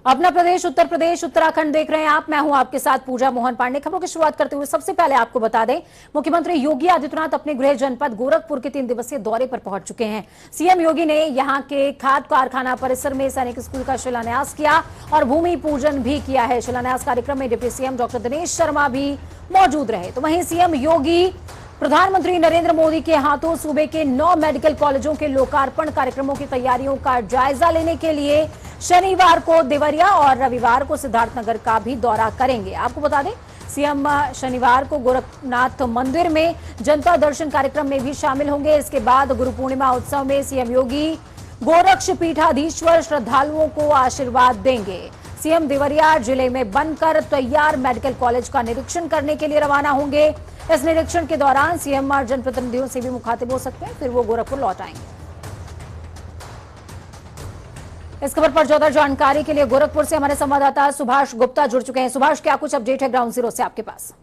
अपना प्रदेश उत्तर प्रदेश उत्तराखंड देख रहे हैं आप। मैं हूं आपके साथ पूजा मोहन पांडे। खबरों की शुरुआत करते हुए सबसे पहले आपको बता दें, मुख्यमंत्री योगी आदित्यनाथ अपने गृह जनपद गोरखपुर के 3 दिवसीय दौरे पर पहुंच चुके हैं। सीएम योगी ने यहां के खाद कारखाना परिसर में सैनिक स्कूल का शिलान्यास किया और भूमि पूजन भी किया है। शिलान्यास कार्यक्रम में deputy CM doctor Dinesh Sharma भी मौजूद रहे। तो वहीं सीएम योगी प्रधानमंत्री नरेंद्र मोदी के हाथों सूबे के 9 मेडिकल कॉलेजों के लोकार्पण कार्यक्रमों की तैयारियों का जायजा लेने के लिए शनिवार को देवरिया और रविवार को सिद्धार्थनगर का भी दौरा करेंगे। आपको बता दें, सीएम शनिवार को गोरखनाथ मंदिर में जनता दर्शन कार्यक्रम में भी शामिल होंगे। इसके बाद गुरु पूर्णिमा उत्सव में सीएम योगी गोरक्ष पीठाधीश्वर श्रद्धालुओं को आशीर्वाद देंगे। सीएम देवरिया जिले में बनकर तैयार मेडिकल कॉलेज का निरीक्षण करने के लिए रवाना होंगे। इस निरीक्षण के दौरान सीएम जनप्रतिनिधियों से भी मुखातिब हो सकते हैं, फिर वो गोरखपुर लौट आएंगे। इस खबर पर ज्यादा जानकारी के लिए गोरखपुर से हमारे संवाददाता सुभाष गुप्ता जुड़ चुके हैं। सुभाष, क्या कुछ अपडेट है ग्राउंड जीरो से आपके पास?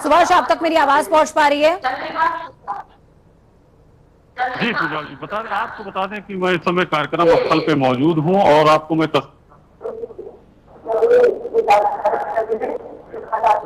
सुभाष, आप तक मेरी आवाज पहुंच पा रही है? जी पूजा जी, आपको बता दें कि मैं इस समय कार्यक्रम स्थल पे मौजूद हूं और आपको मैं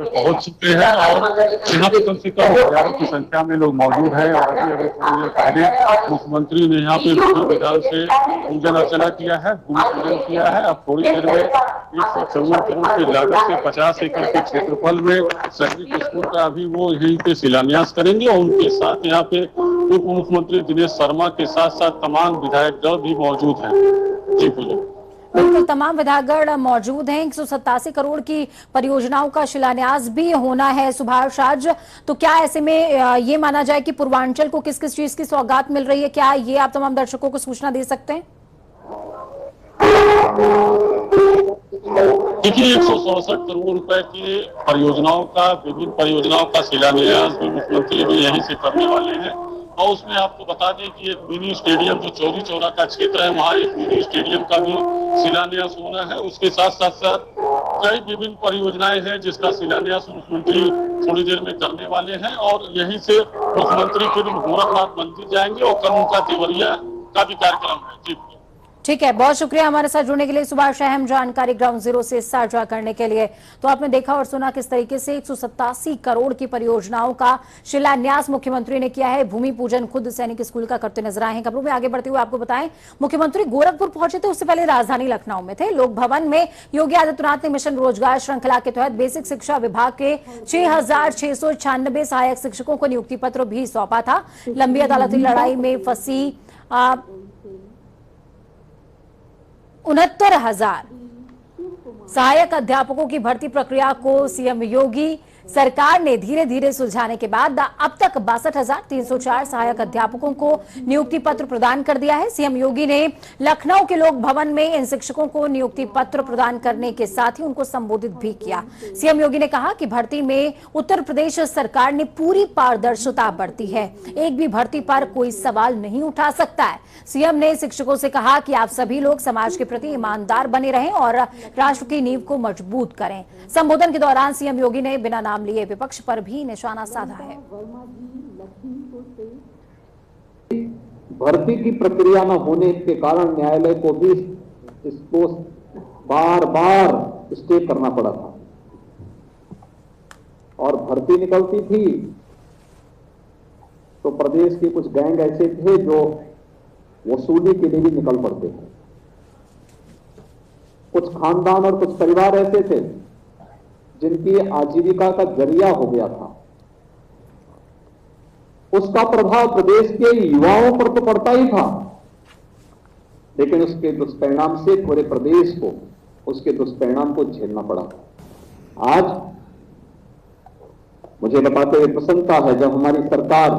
पहुंच चुके हैं और यहाँ पे कम से कम हजारों की संख्या में लोग मौजूद हैं। और अभी थोड़ी देर पहले मुख्यमंत्री ने यहाँ पे विधान से पूजन अर्चना किया है, भूमि पूजन किया है। अब थोड़ी देर में 154 करोड़ की लागत से 50 एकड़ के क्षेत्रफल में सैनिक स्कूल का अभी वो यहीं पे शिलान्यास करेंगे और उनके साथ यहाँ पे उप मुख्यमंत्री दिनेश शर्मा के साथ साथ तमाम विधायकगण भी मौजूद हैं। जी पूजा, बिल्कुल, तमाम विधायकगण मौजूद हैं। 187 करोड़ की परियोजनाओं का शिलान्यास भी होना है सुभाष आज। तो क्या ऐसे में ये माना जाए कि पूर्वांचल को किस किस चीज की सौगात मिल रही है, क्या ये आप तमाम दर्शकों को सूचना दे सकते हैं? देखिए, 167 करोड़ रुपए की परियोजनाओं का, विभिन्न परियोजनाओं का शिलान्यास भी मुख्यमंत्री भी यहीं से करने वाले हैं। और उसमें आपको बता दें कि एक मिनी स्टेडियम जो चौरी चौरा का क्षेत्र है, वहाँ एक मिनी स्टेडियम का भी शिलान्यास होना है। उसके साथ साथ कई विभिन्न परियोजनाएं हैं जिसका शिलान्यास मुख्यमंत्री थोड़ी देर में करने वाले हैं। और यहीं से मुख्यमंत्री फिर गोरखनाथ मंदिर जाएंगे और कल उनका देवरिया का भी कार्यक्रम है। जी ठीक है, बहुत शुक्रिया हमारे साथ जुड़ने के लिए सुभाष। अहम जानकारी ग्राउंड जीरो से साझा करने के लिए। तो आपने देखा और सुना किस तरीके से 187 करोड़ की परियोजनाओं का शिलान्यास मुख्यमंत्री ने किया है। भूमि पूजन खुद सैनिक स्कूल का करते नजर आए हैं। खबरों में आगे बढ़ते हुए आपको बताएं, मुख्यमंत्री गोरखपुर पहुंचे थे, उससे पहले राजधानी लखनऊ में थे। लोक भवन में योगी आदित्यनाथ ने मिशन रोजगार श्रृंखला के तहत बेसिक शिक्षा विभाग के 6,696 सहायक शिक्षकों को नियुक्ति पत्र भी सौंपा था। लंबी अदालती लड़ाई में फंसी 69,000 सहायक अध्यापकों की भर्ती प्रक्रिया को सीएम योगी सरकार ने धीरे धीरे सुलझाने के बाद अब तक 62,304 सहायक अध्यापकों को नियुक्ति पत्र प्रदान कर दिया है। सीएम योगी ने लखनऊ के लोक भवन में इन शिक्षकों को नियुक्ति पत्र प्रदान करने के साथ ही उनको संबोधित भी किया। सीएम योगी ने कहा कि भर्ती में उत्तर प्रदेश सरकार ने पूरी पारदर्शिता बरती है, एक भी भर्ती पर कोई सवाल नहीं उठा सकता है। सीएम ने शिक्षकों से कहा कि आप सभी लोग समाज के प्रति ईमानदार बने रहें और राष्ट्र की नींव को मजबूत करें। संबोधन के दौरान सीएम योगी ने बिना नाम लिए विपक्ष पर भी निशाना साधा है। भर्ती की प्रक्रिया न होने के कारण न्यायालय को भी इसको बार बार स्टे करना पड़ा था और भर्ती निकलती थी तो प्रदेश के कुछ गैंग ऐसे थे जो वसूली के लिए भी निकल पड़ते थे। कुछ खानदान और कुछ परिवार ऐसे थे जिनकी आजीविका का जरिया हो गया था। उसका प्रभाव प्रदेश के युवाओं पर तो पड़ता ही था, लेकिन उसके दुष्परिणाम से पूरे प्रदेश को उसके दुष्परिणाम को झेलना पड़ा। आज मुझे बताते हुए प्रसन्नता है जब हमारी सरकार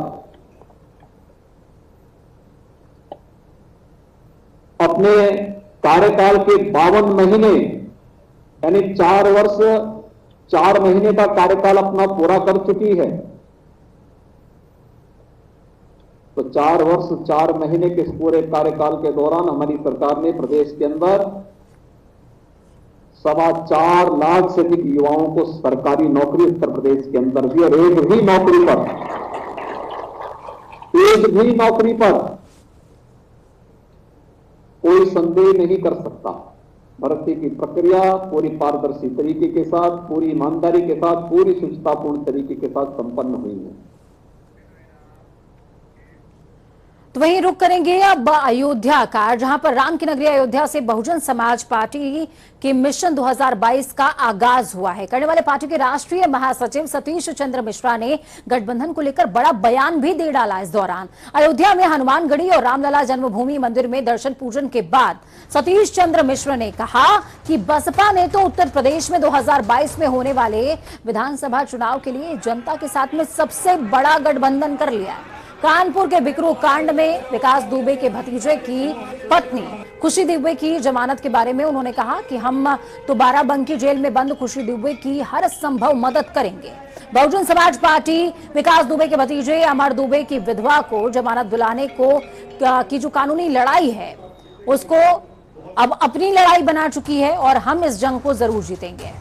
अपने कार्यकाल के 52 महीने यानी 4 वर्ष 4 महीने का कार्यकाल अपना पूरा कर चुकी है। तो 4 वर्ष 4 महीने के पूरे कार्यकाल के दौरान हमारी सरकार ने प्रदेश के अंदर 4.25 लाख से अधिक युवाओं को सरकारी नौकरी उत्तर प्रदेश के अंदर भी, और एक भी नौकरी पर कोई संदेह नहीं कर सकता, भर्ती की प्रक्रिया पूरी पारदर्शी तरीके के साथ, पूरी ईमानदारी के साथ, पूरी शुचितापूर्ण तरीके के साथ संपन्न हुई है। तो वहीं रुक करेंगे अब अयोध्या का, जहां पर राम की नगरी अयोध्या से बहुजन समाज पार्टी के मिशन 2022 का आगाज हुआ है। करने वाले पार्टी के राष्ट्रीय महासचिव सतीश चंद्र मिश्रा ने गठबंधन को लेकर बड़ा बयान भी दे डाला। इस दौरान अयोध्या में हनुमानगढ़ी और रामलला जन्मभूमि मंदिर में दर्शन पूजन के बाद सतीश चंद्र मिश्र ने कहा कि बसपा ने तो उत्तर प्रदेश में 2022 में होने वाले विधानसभा चुनाव के लिए जनता के साथ में सबसे बड़ा गठबंधन कर लिया है। कानपुर के बिकरू कांड में विकास दुबे के भतीजे की पत्नी खुशी दुबे की जमानत के बारे में उन्होंने कहा कि हम तो बाराबंकी जेल में बंद खुशी दुबे की हर संभव मदद करेंगे। बहुजन समाज पार्टी विकास दुबे के भतीजे अमर दुबे की विधवा को जमानत दिलाने की जो कानूनी लड़ाई है उसको अब अपनी लड़ाई बना चुकी है और हम इस जंग को जरूर जीतेंगे।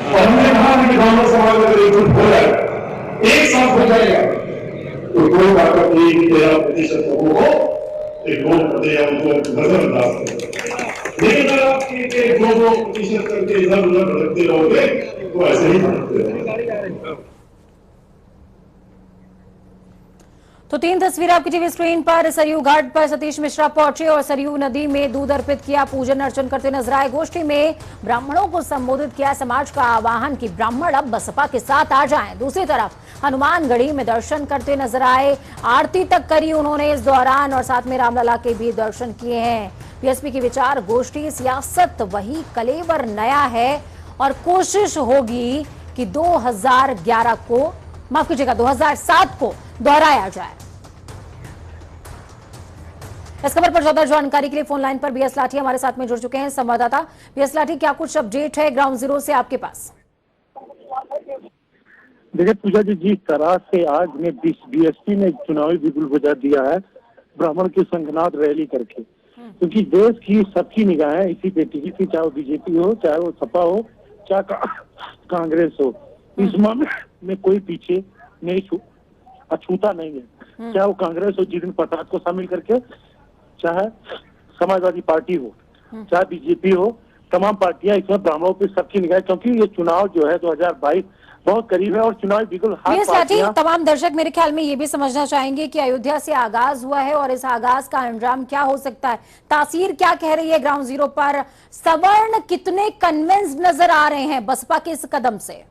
हमने कहा कि ब्राह्मण समाज में एकजुट हो जाए, एक साथ हो जाएगा तो कोई ताकत नहीं कि 13% लोगों को एक 2% या उनको नजरअंदाज करेगा। लेकिन अगर आप 1-2% करके इधर उधर भटकते रहोगे तो ऐसे ही भटकते रहोगे। तो 3 तस्वीरें आपकी टीवी स्क्रीन पर। सरयू घाट पर सतीश मिश्रा पहुंचे और सरयू नदी में दूध अर्पित किया, पूजन अर्चन करते नजर आए। गोष्ठी में ब्राह्मणों को संबोधित किया, समाज का आह्वान कि ब्राह्मण अब बसपा के साथ आ जाएं। दूसरी तरफ हनुमानगढ़ी में दर्शन करते नजर आए, आरती तक करी उन्होंने इस दौरान और साथ में रामलला के भी दर्शन किए हैं। बीएसपी की विचार गोष्ठी, सियासत वही कलेवर नया है और कोशिश होगी कि 2011 को माफ कीजिएगा 2007 को दोहराया जाए। इस खबर पर ज्यादा जानकारी के लिए फोन लाइन पर बीएस लाठी हमारे साथ में जुड़ चुके हैं संवाददाता। बीएस लाठी, क्या कुछ अपडेट है ग्राउंड जीरो से आपके पास? देखिए पूजा जी, जिस तरह से आज में बीएसपी ने चुनावी बिगुल बजा दिया है ब्राह्मण की संगनाथ रैली करके, क्योंकि देश की सबकी निगाहें इसी पे टिकी थी, चाहे वो बीजेपी हो, चाहे वो सपा हो, चाहे कांग्रेस हो। इस मामले में कोई पीछे नहीं अछूता नहीं है, चाहे वो कांग्रेस हो जितिन प्रसाद को शामिल करके, चाहे समाजवादी पार्टी हो, चाहे बीजेपी हो, तमाम पार्टियां इसमें ब्राह्मणों पे सबकी निगाह, क्योंकि ये चुनाव जो है 2022 बहुत करीब है और चुनावी बिल्कुल तमाम दर्शक मेरे ख्याल में ये भी समझना चाहेंगे कि अयोध्या से आगाज हुआ है और इस आगाज का अंजाम क्या हो सकता है, तासीर क्या कह रही है ग्राउंड जीरो पर? सवर्ण कितने कन्विंस नजर आ रहे हैं बसपा के इस कदम से?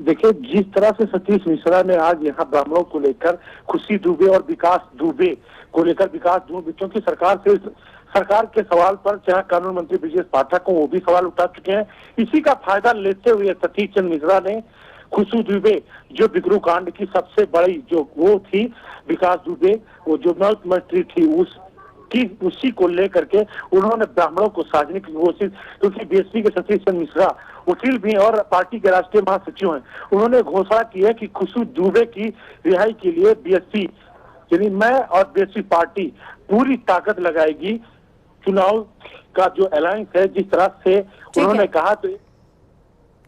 देखिए, जिस तरह से सतीश मिश्रा ने आज यहाँ ब्राह्मणों को लेकर खुशी दुबे और विकास दुबे को लेकर, विकास दुबे क्योंकि सरकार के सवाल पर चाहे कानून मंत्री ब्रजेश पाठक को वो भी सवाल उठा चुके हैं, इसी का फायदा लेते हुए सतीश चंद्र मिश्रा ने खुशी दुबे जो बिकरू कांड की सबसे बड़ी जो वो थी, विकास दुबे वो जो मंत्री थी उसी को लेकर के उन्होंने ब्राह्मणों को साधने की कोशिश, क्योंकि बीएसपी के सतीश चंद्र मिश्रा वकील भी और पार्टी के राष्ट्रीय महासचिव हैं, उन्होंने घोषणा की है कि खुशी दुबे की रिहाई के लिए बीएसपी यानी मैं और बीएसपी पार्टी पूरी ताकत लगाएगी। चुनाव का जो अलायंस है जिस तरह से उन्होंने कहा, तो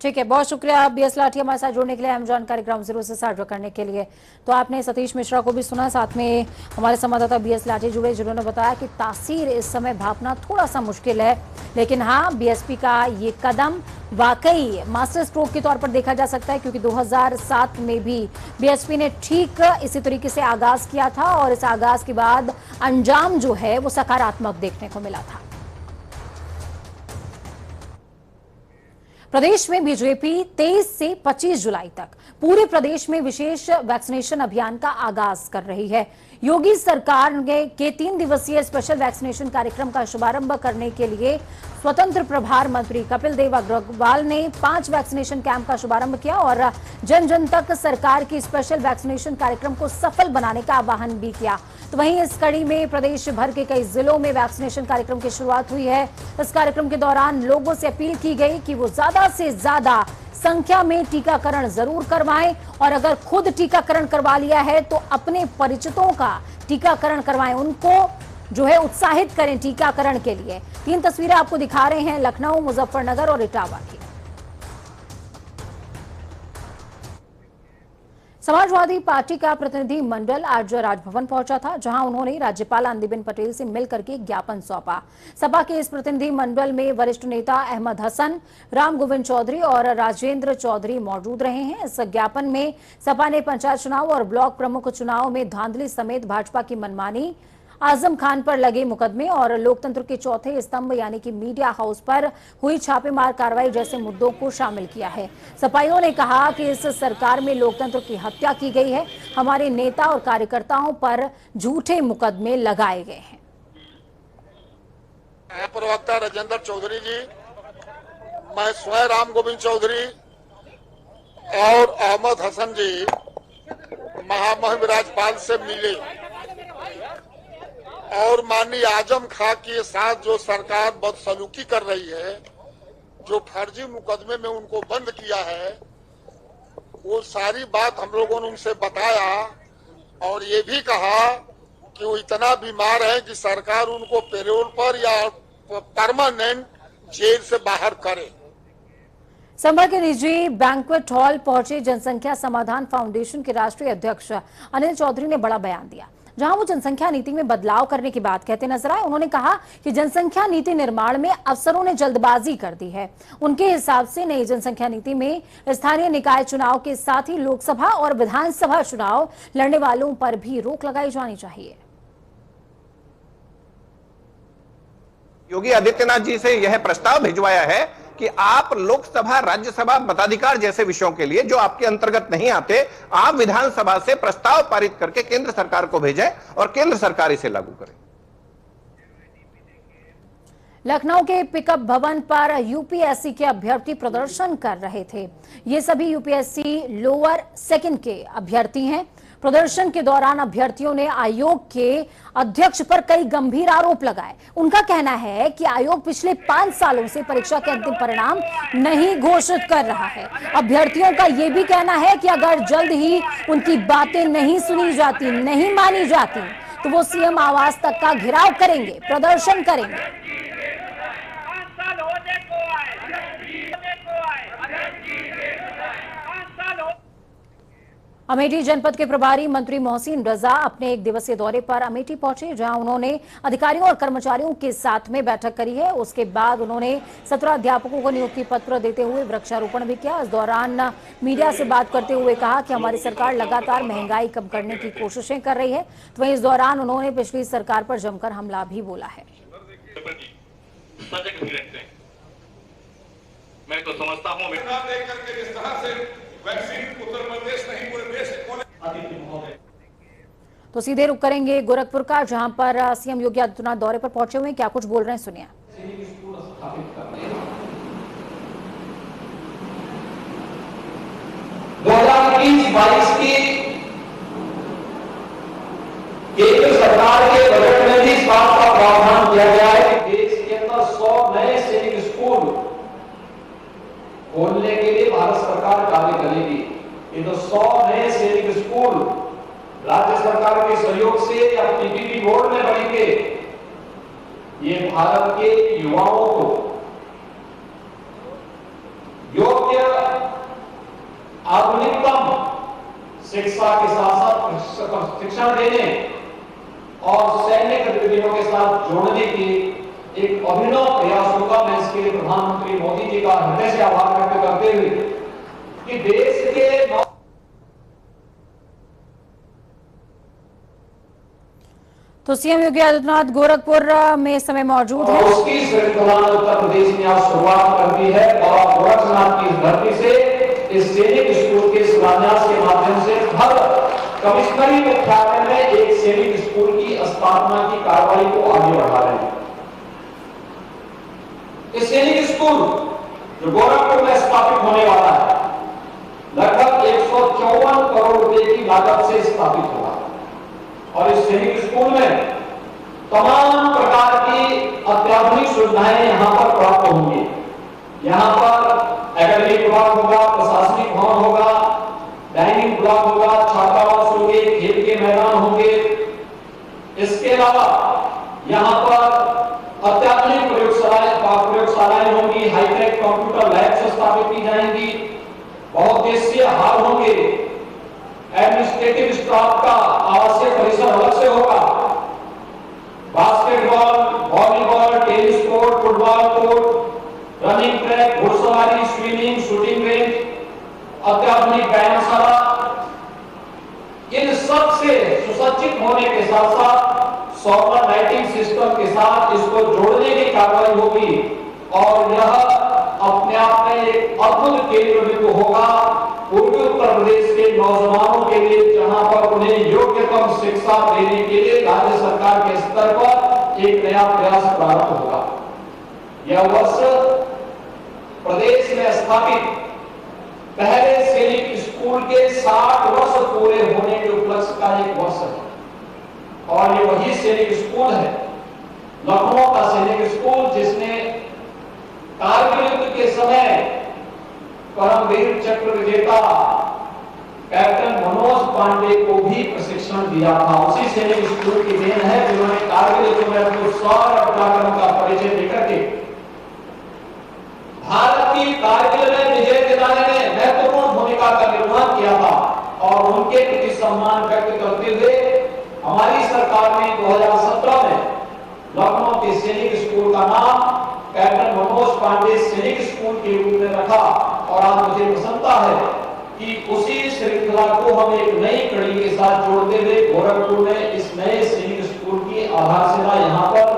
ठीक है, बहुत शुक्रिया बीएस लाठी हमारे साथ जुड़ने के लिए, हम जानकारी ग्राउंड जीरो से साझा करने के लिए। तो आपने सतीश मिश्रा को भी सुना, साथ में हमारे संवाददाता बीएस लाठी जुड़े, जिन्होंने बताया कि तासीर इस समय भापना थोड़ा सा मुश्किल है, लेकिन हाँ बीएसपी का ये कदम वाकई मास्टर स्ट्रोक के तौर पर देखा जा सकता है, क्योंकि 2007 में भी बीएसपी ने ठीक इसी तरीके से आगाज किया था और इस आगाज के बाद अंजाम जो है वो सकारात्मक देखने को मिला था। प्रदेश में बीजेपी 23 से 25 जुलाई तक पूरे प्रदेश में विशेष वैक्सीनेशन अभियान का आगाज कर रही है। योगी सरकार के 3 दिवसीय स्पेशल वैक्सीनेशन कार्यक्रम का शुभारंभ करने के लिए स्वतंत्र प्रभार मंत्री कपिल देव अग्रवाल ने 5 वैक्सीनेशन कैंप का शुभारंभ किया और जन जन तक सरकार की स्पेशल वैक्सीनेशन कार्यक्रम को सफल बनाने का आह्वान भी किया। तो वहीं इस कड़ी में प्रदेश भर के कई जिलों में वैक्सीनेशन कार्यक्रम की शुरुआत हुई है। इस कार्यक्रम के दौरान लोगों से अपील की गई कि वो ज्यादा से ज्यादा संख्या में टीकाकरण जरूर करवाएं और अगर खुद टीकाकरण करवा लिया है तो अपने परिचितों का टीकाकरण करवाएं, उनको जो है उत्साहित करें टीकाकरण के लिए। 3 तस्वीरें आपको दिखा रहे हैं लखनऊ, मुजफ्फरनगर और इटावा की। समाजवादी पार्टी का प्रतिनिधि मंडल आज राजभवन पहुंचा था, जहां उन्होंने राज्यपाल आनंदीबेन पटेल से मिलकर के ज्ञापन सौंपा। सपा के इस प्रतिनिधि मंडल में वरिष्ठ नेता अहमद हसन, राम गोविंद चौधरी और राजेंद्र चौधरी मौजूद रहे हैं। इस ज्ञापन में सपा ने पंचायत चुनाव और ब्लॉक प्रमुख चुनाव में धांधली समेत भाजपा की मनमानी, आजम खान पर लगे मुकदमे और लोकतंत्र के चौथे स्तंभ यानी कि मीडिया हाउस पर हुई छापेमार कार्रवाई जैसे मुद्दों को शामिल किया है। सपाइयों ने कहा कि इस सरकार में लोकतंत्र की हत्या की गई है, हमारे नेता और कार्यकर्ताओं पर झूठे मुकदमे लगाए गए हैं। प्रवक्ता राजेंद्र चौधरी जी, मैं स्वयं राम गोविंद चौधरी और अहमद हसन जी महामहिम राज्यपाल से मिले और माननीय आजम खां के साथ जो सरकार बदसलूकी कर रही है, जो फर्जी मुकदमे में उनको बंद किया है, वो सारी बात हम लोगों ने उनसे बताया और ये भी कहा कि वो इतना बीमार है कि सरकार उनको पेरोल पर या परमानेंट जेल से बाहर करे। संभल के निजी बैंक्वेट हॉल पहुंचे जनसंख्या समाधान फाउंडेशन के राष्ट्रीय अध्यक्ष अनिल चौधरी ने बड़ा बयान दिया, जहां वो जनसंख्या नीति में बदलाव करने की बात कहते नजर आए। उन्होंने कहा कि जनसंख्या नीति निर्माण में अफसरों ने जल्दबाजी कर दी है। उनके हिसाब से नई जनसंख्या नीति में स्थानीय निकाय चुनाव के साथ ही लोकसभा और विधानसभा चुनाव लड़ने वालों पर भी रोक लगाई जानी चाहिए। योगी आदित्यनाथ जी से यह प्रस्ताव भिजवाया है कि आप लोकसभा, राज्यसभा, मताधिकार जैसे विषयों के लिए जो आपके अंतर्गत नहीं आते, आप विधानसभा से प्रस्ताव पारित करके केंद्र सरकार को भेजें और केंद्र सरकार इसे लागू करे। लखनऊ के पिकअप भवन पर यूपीएससी के अभ्यर्थी प्रदर्शन कर रहे थे। ये सभी यूपीएससी लोअर सेकंड के अभ्यर्थी हैं। प्रदर्शन के दौरान अभ्यर्थियों ने आयोग के अध्यक्ष पर कई गंभीर आरोप लगाए। उनका कहना है कि आयोग पिछले 5 सालों से परीक्षा के अंतिम परिणाम नहीं घोषित कर रहा है। अभ्यर्थियों का यह भी कहना है कि अगर जल्द ही उनकी बातें नहीं सुनी जाती, नहीं मानी जाती, तो वो सीएम आवास तक का घेराव करेंगे, प्रदर्शन करेंगे। अमेठी जनपद के प्रभारी मंत्री मोहसिन रजा अपने 1 दिवसीय दौरे पर अमेठी पहुंचे, जहां उन्होंने अधिकारियों और कर्मचारियों के साथ में बैठक करी है। उसके बाद उन्होंने 17 अध्यापकों को नियुक्ति पत्र देते हुए वृक्षारोपण भी किया। इस दौरान मीडिया से बात करते हुए कहा कि हमारी सरकार लगातार महंगाई कम करने की कोशिशें कर रही है। तो वहीं इस दौरान उन्होंने पिछली सरकार पर जमकर हमला भी बोला है। मैं तो समझता हूं जिस तरह से वैक्सीन उत्तर प्रदेश नहीं पूरे देश तो सीधे रुक करेंगे गोरखपुर का, जहां पर सीएम योगी आदित्यनाथ दौरे पर पहुंचे हुए हैं। क्या कुछ बोल रहे हैं, सुनिए। 2021-22 की केंद्र सरकार के बजट में भी इस बात का प्रावधान किया गया है कि देश के अंदर 100 नए सैनिक स्कूल खोलने के लिए भारत सरकार कार्य करेगी। ये तो 100 नए सैनिक स्कूल राज्य सरकार के सहयोग से या पीपीपी बोर्ड में बनेंगे। ये भारत के युवाओं को योग्य आधुनिकतम शिक्षा के साथ साथ शिक्षण देने और सैन्य गतिविधियों के साथ जोड़ने की एक अभिनव प्रयास होगा। मैं इसके लिए प्रधानमंत्री मोदी जी का हृदय से आभार व्यक्त करते हुए कि देश के तो सीएम योगी आदित्यनाथ गोरखपुर में इस समय मौजूद है। उसकी श्रृंखला उत्तर प्रदेश में आज शुरुआत कर दी है और गोरखनाथ की धरती से इस सैनिक स्कूल के शिलान्यास के माध्यम से हर कमिश्नरी मुख्यालय में एक सैनिक स्कूल की स्थापना की कार्रवाई को आगे बढ़ा रहे हैं। इस सैनिक स्कूल जो गोरखपुर में स्थापित होने वाला है, लगभग 154 करोड़ रुपए की लागत से स्थापित होगा और इस सैनिक स्कूल में तमाम प्रकार की अत्याधुनिक सुविधाएं यहां पर प्राप्त होंगी। यहां पर एकेडमिक ब्लॉक होगा, प्रशासनिक भवन होगा, डाइनिंग ब्लॉक होगा, छात्रावास होंगे, खेल के मैदान होंगे। इसके अलावा यहां पर अत्याधुनिक प्रयोगशालाएं होंगी, हाईटेक कंप्यूटर लैब स्थापित की जाएंगी, बहुउद्देशीय हॉल होंगे। एडमिनिस्ट्रेटिव स्टाफ का आवासीय परिसर अलग से होगा। Basketball, volleyball, tennis court, football court, running track, घुड़सवारी, स्विमिंग, शूटिंग रेंज, अत्याधुनिक व्यायामशाला, इन सब से सुसज्जित होने के साथ साथ सोलर लाइटिंग सिस्टम के साथ इसको जोड़ने की कार्रवाई होगी और यह अपने आप में एक अद्भुत केंद्र बिंदु होगा पूर्वी उत्तर प्रदेश के नौजवानों के लिए, जहां पर उन्हें योग्यतम शिक्षा देने के लिए राज्य सरकार के स्तर पर एक नया प्रयास प्रारंभ होगा। यह वर्ष प्रदेश में स्थापित पहले सैनिक स्कूल के 60 वर्ष पूरे होने के उपलक्ष्य का एक वर्ष है और ये वही सैनिक स्कूल है, लखनऊ का सैनिक स्कूल, जिसने कारगिल युद्ध के समय परमवीर चक्र विजेता कैप्टन मनोज पांडे को भी प्रशिक्षण दिया था। उसी सैनिक स्कूल की देन है जिन्होंने कारगिल युद्ध में अपने शौर्य पराक्रम का परिचय देकर के भारत की कारगिल में विजय दिलाने में महत्वपूर्ण भूमिका का निर्वहन किया था और उनके प्रति सम्मान व्यक्त करते हुए हमारी सरकार ने 2017 में लखनऊ के सैनिक स्कूल का नाम कैप्टन मनोज पांडे सैनिक स्कूल के रूप में रखा और आज मुझे प्रसन्नता है कि उसी श्रृंखला को हम एक नई कड़ी के साथ जोड़ते हुए गोरखपुर में इस नए सैनिक स्कूल की आधारशिला यहाँ पर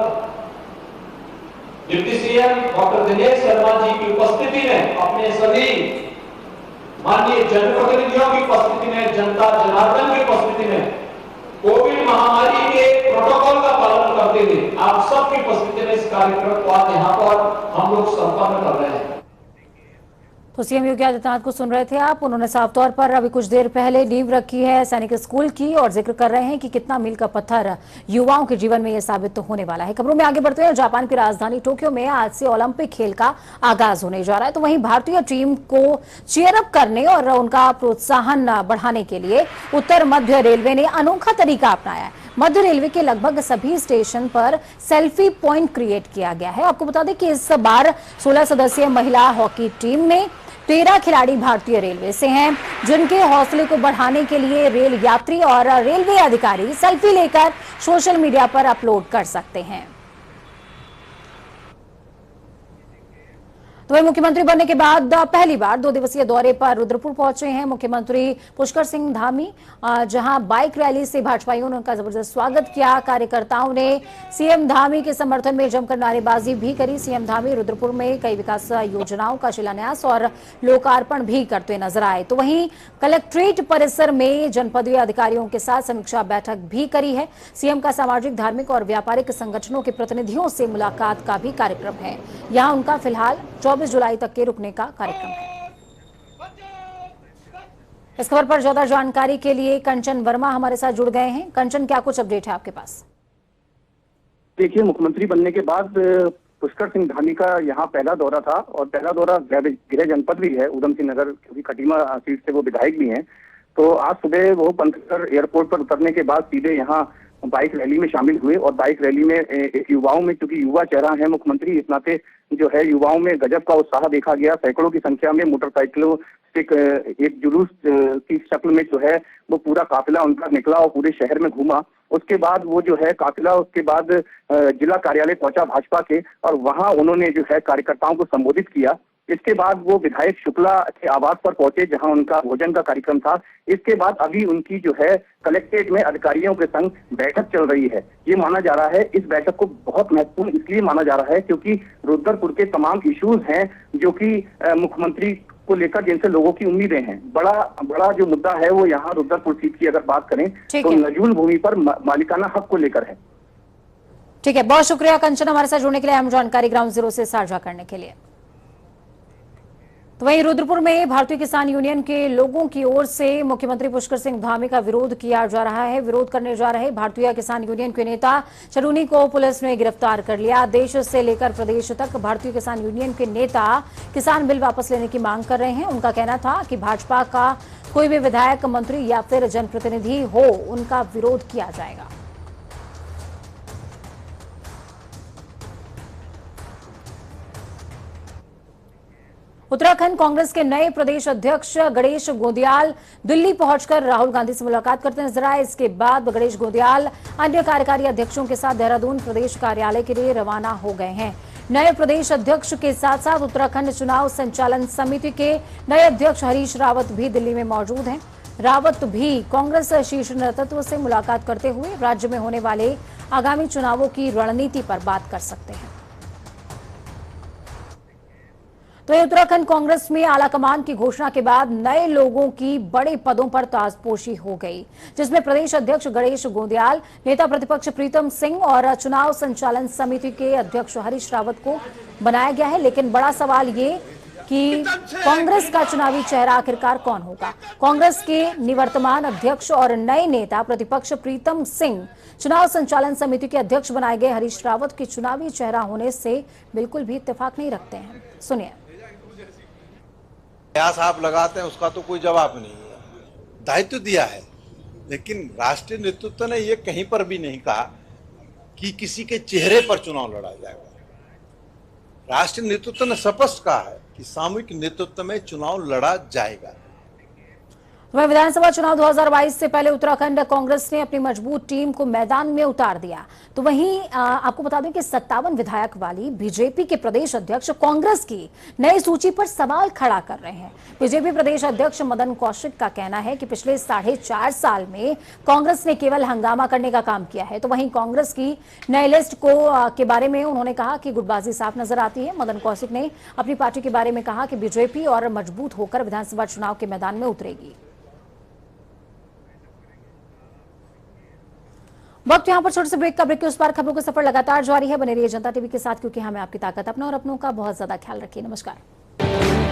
deputy CM doctor Dinesh Sharma ji की उपस्थिति में, अपने सभी माननीय जनप्रतिनिधियों की उपस्थिति में, जनता जनार्दन की उपस्थिति में, कोविड महामारी के प्रोटोकॉल का पालन करते हुए आप सबकी उपस्थिति में इस कार्यक्रम को आज यहाँ पर हम लोग संपन्न कर रहे हैं। तो सीएम योगी आदित्यनाथ को सुन रहे थे आप। उन्होंने साफ तौर पर अभी कुछ देर पहले नींव रखी है सैनिक स्कूल की और जिक्र कर रहे हैं कि कितना मील का पत्थर युवाओं के जीवन में यह साबित तो होने वाला है। खबरों में आगे बढ़ते हैं। जापान की राजधानी टोक्यो में आज से ओलंपिक खेल का आगाज होने जा रहा है, तो वहीं भारतीय टीम को चीयरअप करने और उनका प्रोत्साहन बढ़ाने के लिए उत्तर मध्य रेलवे ने अनोखा तरीका अपनाया है। मध्य रेलवे के लगभग सभी स्टेशन पर सेल्फी पॉइंट क्रिएट किया गया है। आपको बता दें कि इस बार 16 सदस्यीय महिला हॉकी टीम में 13 खिलाड़ी भारतीय रेलवे से हैं, जिनके हौसले को बढ़ाने के लिए रेल यात्री और रेलवे अधिकारी सेल्फी लेकर सोशल मीडिया पर अपलोड कर सकते हैं। तो वही मुख्यमंत्री बनने के बाद पहली बार 2 दिवसीय दौरे पर रुद्रपुर पहुंचे हैं मुख्यमंत्री पुष्कर सिंह धामी, जहां बाइक रैली से भाजपाइयों ने उनका जबरदस्त स्वागत किया। कार्यकर्ताओं ने सीएम धामी के समर्थन में जमकर नारेबाजी भी करी। सीएम धामी रुद्रपुर में कई विकास योजनाओं का शिलान्यास और लोकार्पण भी करते नजर आए। तो वहीं कलेक्ट्रेट परिसर में जनपदीय अधिकारियों के साथ समीक्षा बैठक भी करी है। सीएम का सामाजिक, धार्मिक और व्यापारिक संगठनों के प्रतिनिधियों से मुलाकात का भी कार्यक्रम है। यहाँ उनका फिलहाल 24 जुलाई तक के रुकने का कार्यक्रम है। इस खबर पर ज्यादा जानकारी के लिए कंचन वर्मा हमारे साथ जुड़ गए हैं। कंचन, क्या कुछ अपडेट है आपके पास? देखिए, मुख्यमंत्री बनने के बाद पुष्कर सिंह धामी का यहाँ पहला दौरा था और पहला दौरा गृह जनपद भी है उधम सिंह नगर, क्योंकि खटीमा सीट से वो विधायक भी हैं। तो आज सुबह वो पंथकर एयरपोर्ट पर उतरने के बाद सीधे यहाँ बाइक रैली में शामिल हुए और बाइक रैली में एक युवाओं में, क्योंकि युवा चेहरा है मुख्यमंत्री, इस नाते जो है युवाओं में गजब का उत्साह देखा गया। सैकड़ों की संख्या में मोटरसाइकिलों से एक जुलूस की शक्ल में जो है वो पूरा काफिला उनका निकला और पूरे शहर में घूमा। उसके बाद वो जो है काफिला उसके बाद जिला कार्यालय पहुंचा भाजपा के और वहां उन्होंने जो है कार्यकर्ताओं को संबोधित किया। इसके बाद वो विधायक शुक्ला के आवास पर पहुंचे जहां उनका भोजन का कार्यक्रम था। इसके बाद अभी उनकी जो है कलेक्ट्रेट में अधिकारियों के संग बैठक चल रही है। ये माना जा रहा है, इस बैठक को बहुत महत्वपूर्ण इसलिए माना जा रहा है क्योंकि रुद्रपुर के तमाम इश्यूज हैं जो कि मुख्यमंत्री को लेकर जिनसे लोगों की उम्मीदें हैं। बड़ा जो मुद्दा है वो यहाँ रुद्रपुर सीट की अगर बात करें तो नजूल भूमि पर मालिकाना हक को लेकर है। ठीक है, बहुत शुक्रिया कंचन हमारे साथ जुड़ने के लिए, हम जानकारी ग्राउंड जीरो से साझा करने के लिए। तो वहीं रुद्रपुर में भारतीय किसान यूनियन के लोगों की ओर से मुख्यमंत्री पुष्कर सिंह धामी का विरोध किया जा रहा है। विरोध करने जा रहे भारतीय किसान यूनियन के नेता चरूनी को पुलिस ने गिरफ्तार कर लिया। देश से लेकर प्रदेश तक भारतीय किसान यूनियन के नेता किसान बिल वापस लेने की मांग कर रहे हैं। उनका कहना था कि भाजपा का कोई भी विधायक, मंत्री या फिर जनप्रतिनिधि हो, उनका विरोध किया जाएगा। उत्तराखंड कांग्रेस के नए प्रदेश अध्यक्ष गणेश गोंदियाल दिल्ली पहुंचकर राहुल गांधी से मुलाकात करते नजर आए। इसके बाद गणेश गोंदियाल अन्य कार्यकारी अध्यक्षों के साथ देहरादून प्रदेश कार्यालय के लिए रवाना हो गए हैं। नए प्रदेश अध्यक्ष के साथ साथ उत्तराखंड चुनाव संचालन समिति के नए अध्यक्ष हरीश रावत भी दिल्ली में मौजूद हैं। रावत भी कांग्रेस शीर्ष नेतृत्व से मुलाकात करते हुए राज्य में होने वाले आगामी चुनावों की रणनीति पर बात कर सकते हैं। तो उत्तराखंड कांग्रेस में आलाकमान की घोषणा के बाद नए लोगों की बड़े पदों पर ताजपोशी हो गई, जिसमें प्रदेश अध्यक्ष गणेश गोंदियाल, नेता प्रतिपक्ष प्रीतम सिंह और चुनाव संचालन समिति के अध्यक्ष हरीश रावत को बनाया गया है। लेकिन बड़ा सवाल ये कि कांग्रेस का चुनावी चेहरा आखिरकार कौन होगा। कांग्रेस के निवर्तमान अध्यक्ष और नए नेता प्रतिपक्ष प्रीतम सिंह चुनाव संचालन समिति के अध्यक्ष बनाए गए हरीश रावत के चुनावी चेहरा होने से बिल्कुल भी इत्तेफाक नहीं रखते हैं। सुनिए। प्रयास आप लगाते हैं उसका तो कोई जवाब नहीं है, दायित्व दिया है, लेकिन राष्ट्रीय नेतृत्व ने यह कहीं पर भी नहीं कहा कि किसी के चेहरे पर चुनाव लड़ा जाएगा। राष्ट्रीय नेतृत्व ने स्पष्ट कहा है कि सामूहिक नेतृत्व में चुनाव लड़ा जाएगा। वहीं विधानसभा चुनाव 2022 से पहले उत्तराखंड कांग्रेस ने अपनी मजबूत टीम को मैदान में उतार दिया। तो वहीं आपको बता दें कि 57 विधायक वाली बीजेपी के प्रदेश अध्यक्ष कांग्रेस की नई सूची पर सवाल खड़ा कर रहे हैं। बीजेपी प्रदेश अध्यक्ष मदन कौशिक का कहना है कि पिछले 4.5 साल में कांग्रेस ने केवल हंगामा करने का काम किया है। तो वहीं कांग्रेस की नई लिस्ट के बारे में उन्होंने कहा कि गुटबाजी साफ नजर आती है। मदन कौशिक ने अपनी पार्टी के बारे में कहा कि बीजेपी और मजबूत होकर विधानसभा चुनाव के मैदान में उतरेगी। वक्त यहाँ पर छोटे से ब्रेक का। ब्रेक के उस पार खबरों का सफर लगातार जारी है। बने रहिए जनता टीवी के साथ, क्योंकि हमें आपकी ताकत अपना और अपनों का बहुत ज्यादा ख्याल रखिए। नमस्कार।